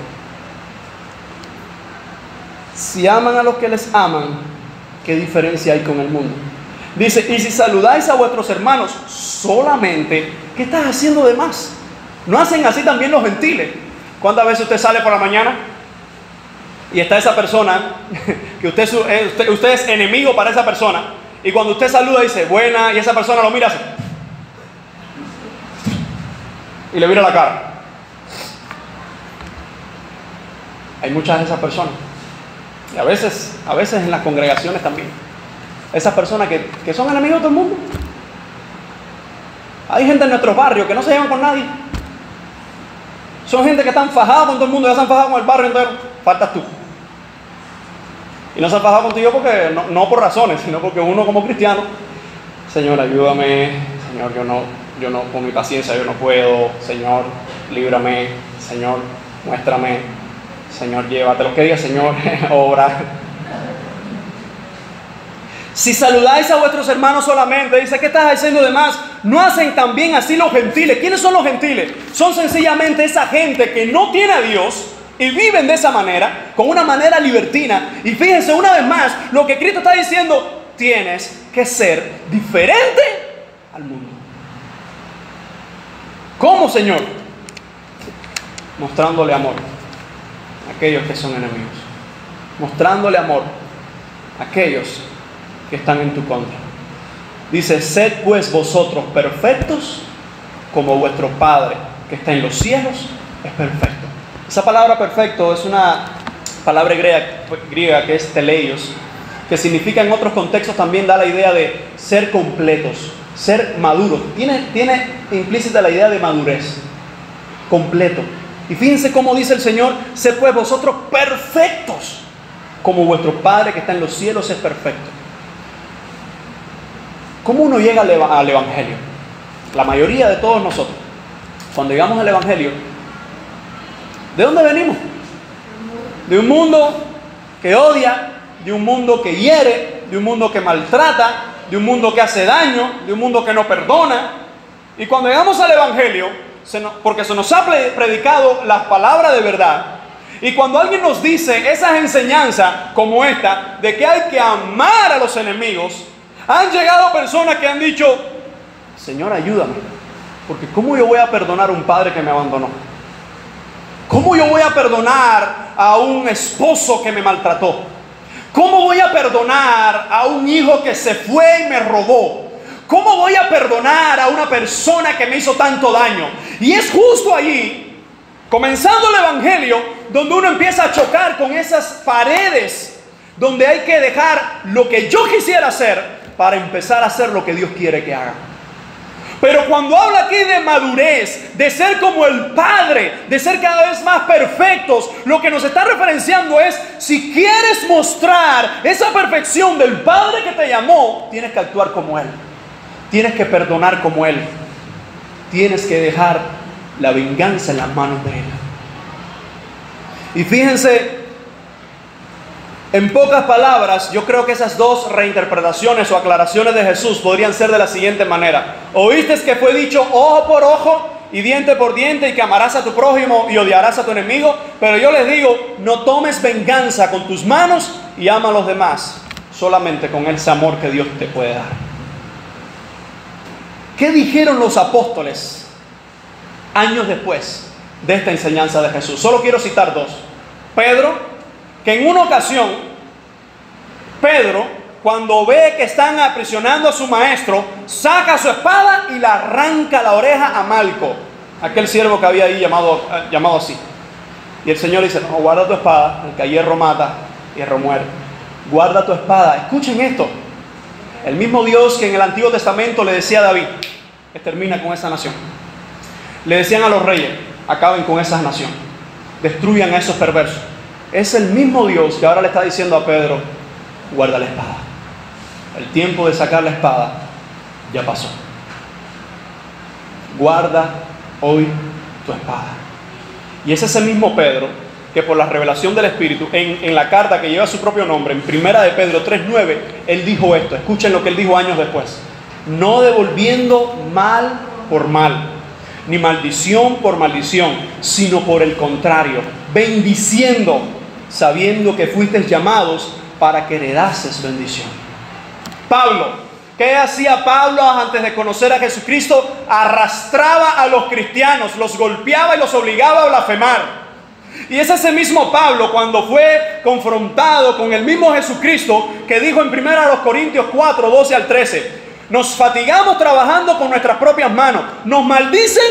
Si aman a los que les aman, ¿qué diferencia hay con el mundo? Dice, y si saludáis a vuestros hermanos solamente, ¿qué estás haciendo de más? ¿No hacen así también los gentiles? ¿Cuántas veces usted sale por la mañana y está esa persona que usted es enemigo para esa persona, y cuando usted saluda dice buena, y esa persona lo mira así y le mira la cara? Hay muchas de esas personas, y a veces en las congregaciones también, esas personas que son enemigos de todo el mundo. Hay gente en nuestros barrios que no se llevan con nadie. Son gente que están fajados con todo el mundo, ya se han fajado con el barrio entero. Faltas tú. Y no se han fajado contigo porque no por razones, sino porque uno como cristiano Señor, ayúdame. Señor, yo no, con mi paciencia yo no puedo. Señor, líbrame. Señor, muéstrame. Señor, llévatelo. Que diga, Señor, obra. Si saludáis a vuestros hermanos solamente, dice, ¿qué estás haciendo de más? ¿No hacen también así los gentiles? ¿Quiénes son los gentiles? Son sencillamente esa gente que no tiene a Dios y viven de esa manera, con una manera libertina. Y fíjense una vez más, lo que Cristo está diciendo, tienes que ser diferente al mundo. ¿Cómo, Señor? Mostrándole amor a aquellos que son enemigos. Mostrándole amor a aquellos que están en tu contra. Dice, sed pues vosotros perfectos como vuestro Padre que está en los cielos es perfecto. Esa palabra perfecto es una palabra griega que es teleios, que significa en otros contextos también da la idea de ser completos, ser maduros. Tiene implícita la idea de madurez, completo. Y fíjense cómo dice el Señor, sed pues vosotros perfectos como vuestro Padre que está en los cielos es perfecto. ¿Cómo uno llega al Evangelio? La mayoría de todos nosotros, cuando llegamos al Evangelio, ¿de dónde venimos? De un mundo que odia, de un mundo que hiere, de un mundo que maltrata, de un mundo que hace daño, de un mundo que no perdona. Y cuando llegamos al Evangelio, porque se nos ha predicado la palabra de verdad, y cuando alguien nos dice esas enseñanzas como esta, de que hay que amar a los enemigos, han llegado personas que han dicho, Señor, ayúdame, porque ¿cómo yo voy a perdonar a un padre que me abandonó? ¿Cómo yo voy a perdonar a un esposo que me maltrató? ¿Cómo voy a perdonar a un hijo que se fue y me robó? ¿Cómo voy a perdonar a una persona que me hizo tanto daño? Y es justo allí, comenzando el Evangelio, donde uno empieza a chocar con esas paredes, donde hay que dejar lo que yo quisiera hacer para empezar a hacer lo que Dios quiere que haga. Pero cuando habla aquí de madurez, de ser como el Padre, de ser cada vez más perfectos, lo que nos está referenciando es, si quieres mostrar esa perfección del Padre que te llamó, tienes que actuar como Él. Tienes que perdonar como Él. Tienes que dejar la venganza en las manos de Él. Y fíjense, en pocas palabras, yo creo que esas dos reinterpretaciones o aclaraciones de Jesús podrían ser de la siguiente manera. Oíste que fue dicho ojo por ojo y diente por diente, y que amarás a tu prójimo y odiarás a tu enemigo. Pero yo les digo, no tomes venganza con tus manos y ama a los demás, solamente con ese amor que Dios te puede dar. ¿Qué dijeron los apóstoles años después de esta enseñanza de Jesús? Solo quiero citar dos. Pedro, que en una ocasión, Pedro, cuando ve que están aprisionando a su maestro, saca su espada y le arranca la oreja a Malco, aquel siervo que había ahí llamado así. Y el Señor dice, no, guarda tu espada, el que a hierro mata, hierro muere. Guarda tu espada. Escuchen esto. El mismo Dios que en el Antiguo Testamento le decía a David, que termina con esa nación. Le decían a los reyes, acaben con esa nación, destruyan a esos perversos. Es el mismo Dios que ahora le está diciendo a Pedro, guarda la espada. El tiempo de sacar la espada ya pasó. Guarda hoy tu espada. Y es ese mismo Pedro que por la revelación del Espíritu, en la carta que lleva su propio nombre, en Primera de Pedro 3:9, él dijo esto. Escuchen lo que él dijo años después. No devolviendo mal por mal, ni maldición por maldición, sino por el contrario, bendiciendo, sabiendo que fuisteis llamados para que heredases bendición. Pablo, ¿qué hacía Pablo antes de conocer a Jesucristo? Arrastraba a los cristianos, los golpeaba y los obligaba a blasfemar. Y es ese mismo Pablo, cuando fue confrontado con el mismo Jesucristo, que dijo en 1 Corintios 4, 12 al 13, nos fatigamos trabajando con nuestras propias manos, nos maldicen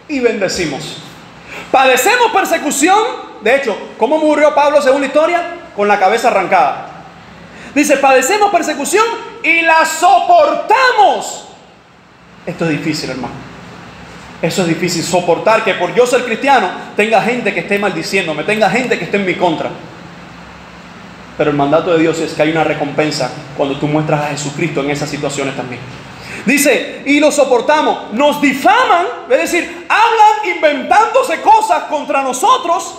y bendecimos. Padecemos persecución. De hecho, ¿cómo murió Pablo según la historia? Con la cabeza arrancada. Dice, padecemos persecución y la soportamos. Esto es difícil, hermano. Eso es difícil, soportar que por yo ser cristiano tenga gente que esté maldiciéndome, tenga gente que esté en mi contra. Pero el mandato de Dios es que hay una recompensa cuando tú muestras a Jesucristo en esas situaciones también. Dice, y lo soportamos. Nos difaman, es decir, hablan inventándose cosas contra nosotros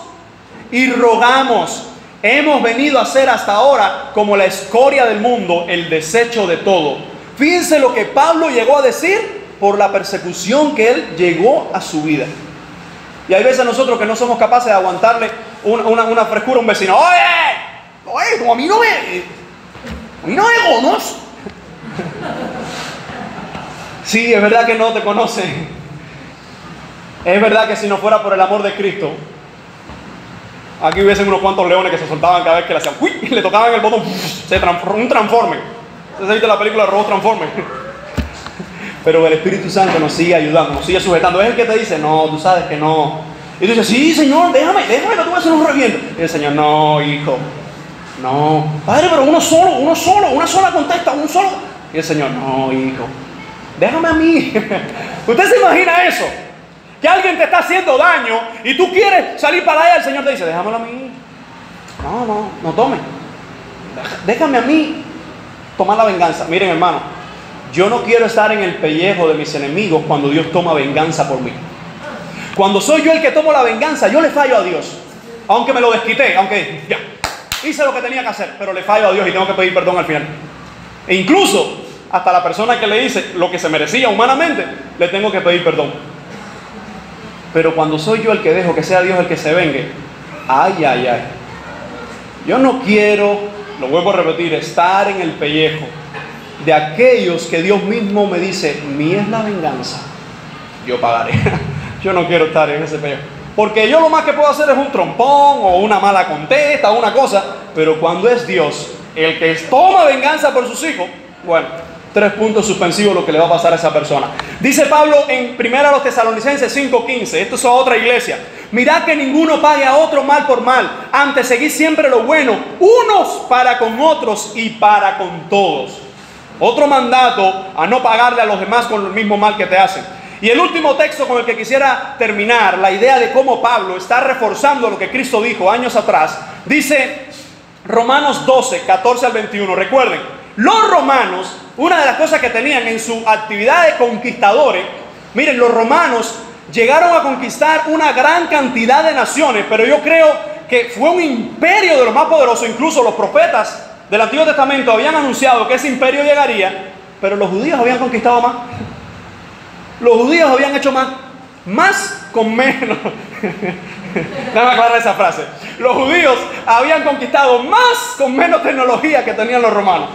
y rogamos. Hemos venido a ser hasta ahora como la escoria del mundo, el desecho de todo. Fíjense lo que Pablo llegó a decir por la persecución que él llegó a su vida. Y hay veces nosotros que no somos capaces de aguantarle una frescura a un vecino. Oye, como a mí no me conoce. Sí, es verdad que no te conocen. Es verdad que si no fuera por el amor de Cristo, aquí hubiesen unos cuantos leones que se soltaban cada vez que le hacían ¡uy! Y le tocaban el botón, un transforme. ¿Ustedes viste la película de Robot Transforme? Pero el Espíritu Santo nos sigue ayudando, nos sigue sujetando. Es el que te dice, no, tú sabes que no. Y tú dices, sí, Señor, déjame que tú vas a hacer un reviento. Y el Señor, no, hijo, no. Padre, pero una sola contesta, un solo. Y el Señor, no, hijo, déjame a mí. ¿Usted se imagina eso? Que alguien te está haciendo daño y tú quieres salir para allá, el Señor te dice, déjamelo a mí. No tome. Déjame a mí tomar la venganza. Miren, hermano, yo no quiero estar en el pellejo de mis enemigos cuando Dios toma venganza por mí. Cuando soy yo el que tomo la venganza, yo le fallo a Dios. Aunque me lo desquité, aunque ya hice lo que tenía que hacer, pero le fallo a Dios y tengo que pedir perdón al final. E incluso hasta la persona que le hice lo que se merecía humanamente, le tengo que pedir perdón. Pero cuando soy yo el que dejo que sea Dios el que se vengue, ay. Yo no quiero, lo vuelvo a repetir, estar en el pellejo de aquellos que Dios mismo me dice, mía es la venganza, yo pagaré. Yo no quiero estar en ese pellejo. Porque yo lo más que puedo hacer es un trompón o una mala contesta o una cosa, pero cuando es Dios el que toma venganza por sus hijos, bueno, 3 puntos suspensivos lo que le va a pasar a esa persona. Dice Pablo en 1 Tesalonicenses 5:15, esto es a otra iglesia, mirad que ninguno pague a otro mal por mal, antes seguid siempre lo bueno, unos para con otros y para con todos. Otro mandato a no pagarle a los demás con el mismo mal que te hacen. Y el último texto con el que quisiera terminar, la idea de cómo Pablo está reforzando lo que Cristo dijo años atrás, dice Romanos 12, 14 al 21. Recuerden, los romanos, una de las cosas que tenían en su actividad de conquistadores, miren, los romanos llegaron a conquistar una gran cantidad de naciones, pero yo creo que fue un imperio de los más poderosos. Incluso los profetas del Antiguo Testamento habían anunciado que ese imperio llegaría, pero los judíos habían conquistado más. Los judíos habían hecho más con menos. Déjame aclarar esa frase. Los judíos habían conquistado más con menos tecnología que tenían los romanos.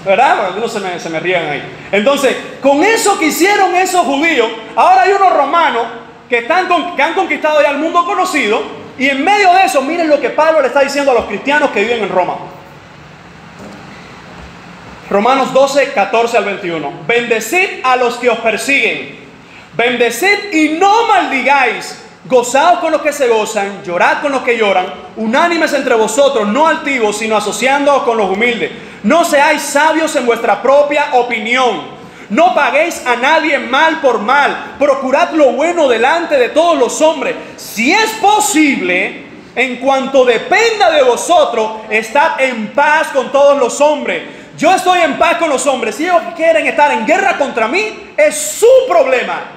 ¿Verdad? Porque algunos se me rían ahí. Entonces, con eso que hicieron esos judíos, ahora hay unos romanos que han conquistado ya el mundo conocido. Y en medio de eso, miren lo que Pablo le está diciendo a los cristianos que viven en Roma. Romanos 12, 14 al 21. Bendecid a los que os persiguen. Bendecid y no maldigáis. Gozaos con los que se gozan, llorad con los que lloran, unánimes entre vosotros, no altivos, sino asociándoos con los humildes. No seáis sabios en vuestra propia opinión. No paguéis a nadie mal por mal. Procurad lo bueno delante de todos los hombres. Si es posible, en cuanto dependa de vosotros, estad en paz con todos los hombres. Yo estoy en paz con los hombres. Si ellos quieren estar en guerra contra mí, es su problema.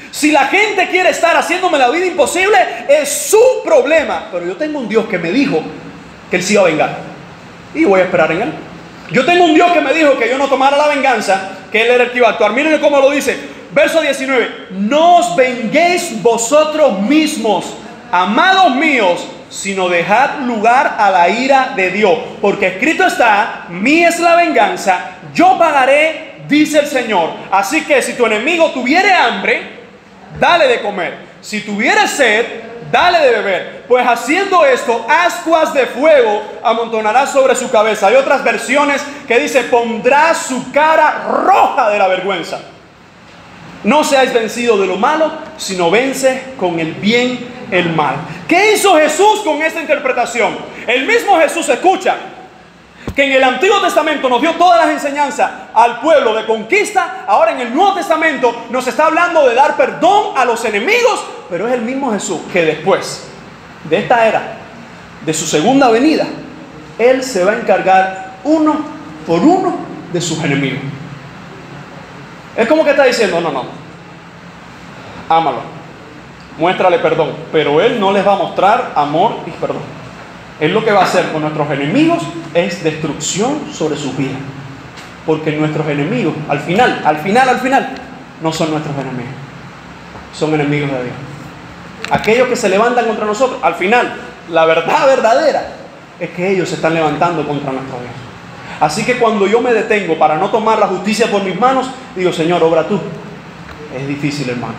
Si la gente quiere estar haciéndome la vida imposible, es su problema. Pero yo tengo un Dios que me dijo que Él se iba a vengar. Y voy a esperar en Él. Yo tengo un Dios que me dijo que yo no tomara la venganza, que Él era el que iba a actuar. Miren cómo lo dice. Verso 19. No os venguéis vosotros mismos, amados míos, sino dejad lugar a la ira de Dios. Porque escrito está, mía es la venganza, yo pagaré, dice el Señor. Así que si tu enemigo tuviere hambre, dale de comer. Si tuviere sed, dale de beber. Pues haciendo esto, ascuas de fuego amontonará sobre su cabeza. Hay otras versiones que dice, pondrá su cara roja de la vergüenza. No seáis vencidos de lo malo, sino vence con el bien el mal. ¿Qué hizo Jesús con esta interpretación? El mismo Jesús, escucha, que en el Antiguo Testamento nos dio todas las enseñanzas al pueblo de conquista. Ahora en el Nuevo Testamento nos está hablando de dar perdón a los enemigos, pero es el mismo Jesús que después de esta era, de su segunda venida, Él se va a encargar uno por uno de sus enemigos. Es como que está diciendo, no, ámalo, muéstrale perdón, pero Él no les va a mostrar amor y perdón. Él lo que va a hacer con nuestros enemigos es destrucción sobre sus vidas. Porque nuestros enemigos, al final, no son nuestros enemigos. Son enemigos de Dios. Aquellos que se levantan contra nosotros, al final, la verdad verdadera es que ellos se están levantando contra nuestro Dios. Así que cuando yo me detengo para no tomar la justicia por mis manos, digo, Señor, obra tú. Es difícil, hermano.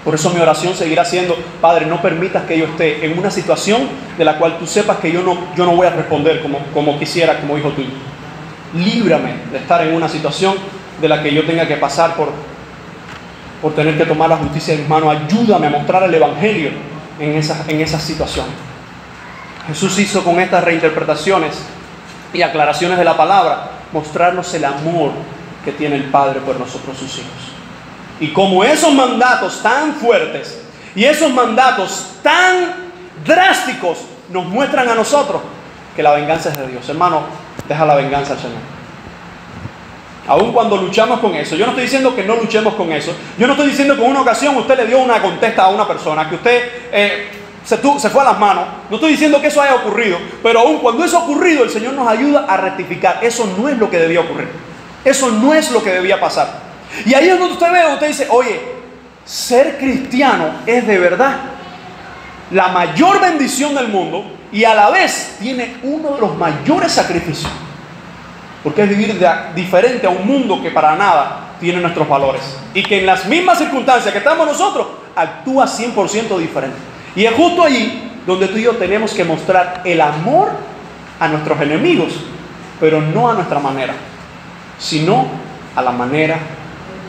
Por eso mi oración seguirá siendo, Padre, no permitas que yo esté en una situación de la cual tú sepas que yo no voy a responder como quisiera, como hijo tuyo. Líbrame de estar en una situación de la que yo tenga que pasar por tener que tomar la justicia en mis manos. Ayúdame a mostrar el Evangelio en esas situaciones. Jesús hizo con estas reinterpretaciones y aclaraciones de la palabra mostrarnos el amor que tiene el Padre por nosotros, sus hijos. Y como esos mandatos tan fuertes y esos mandatos tan drásticos nos muestran a nosotros que la venganza es de Dios. Hermano, deja la venganza al Señor. Aun cuando luchamos con eso, yo no estoy diciendo que no luchemos con eso. Yo no estoy diciendo que en una ocasión usted le dio una contesta a una persona, que usted se fue a las manos. No estoy diciendo que eso haya ocurrido, pero aun cuando eso ha ocurrido, el Señor nos ayuda a rectificar. Eso no es lo que debía ocurrir. Eso no es lo que debía pasar. Y ahí es donde usted dice, oye, ser cristiano es de verdad la mayor bendición del mundo y a la vez tiene uno de los mayores sacrificios. Porque es vivir diferente a un mundo que para nada tiene nuestros valores. Y que en las mismas circunstancias que estamos nosotros, actúa 100% diferente. Y es justo allí donde tú y yo tenemos que mostrar el amor a nuestros enemigos, pero no a nuestra manera, sino a la manera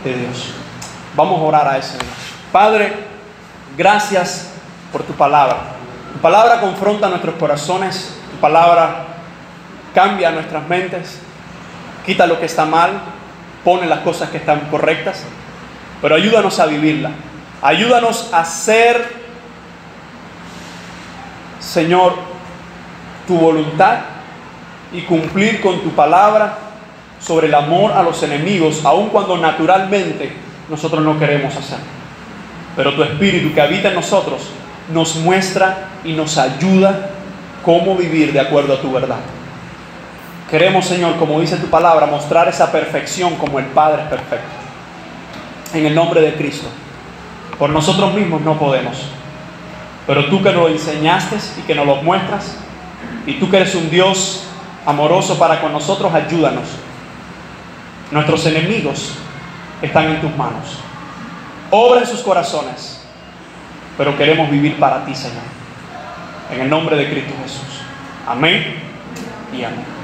de Dios. Vamos a orar a ese Dios. Padre, gracias por tu palabra. Tu palabra confronta nuestros corazones. Tu palabra cambia nuestras mentes. Quita lo que está mal. Pone las cosas que están correctas. Pero ayúdanos a vivirla. Ayúdanos a hacer, Señor, tu voluntad y cumplir con tu palabra sobre el amor a los enemigos, aun cuando naturalmente nosotros no queremos hacerlo. Pero tu Espíritu que habita en nosotros nos muestra y nos ayuda cómo vivir de acuerdo a tu verdad. Queremos, Señor, como dice tu palabra, mostrar esa perfección como el Padre es perfecto. En el nombre de Cristo. Por nosotros mismos no podemos. Pero tú que nos lo enseñaste y que nos lo muestras, y tú que eres un Dios amoroso para con nosotros, ayúdanos. Nuestros enemigos están en tus manos. Obra en sus corazones, pero queremos vivir para ti, Señor. En el nombre de Cristo Jesús. Amén y amén.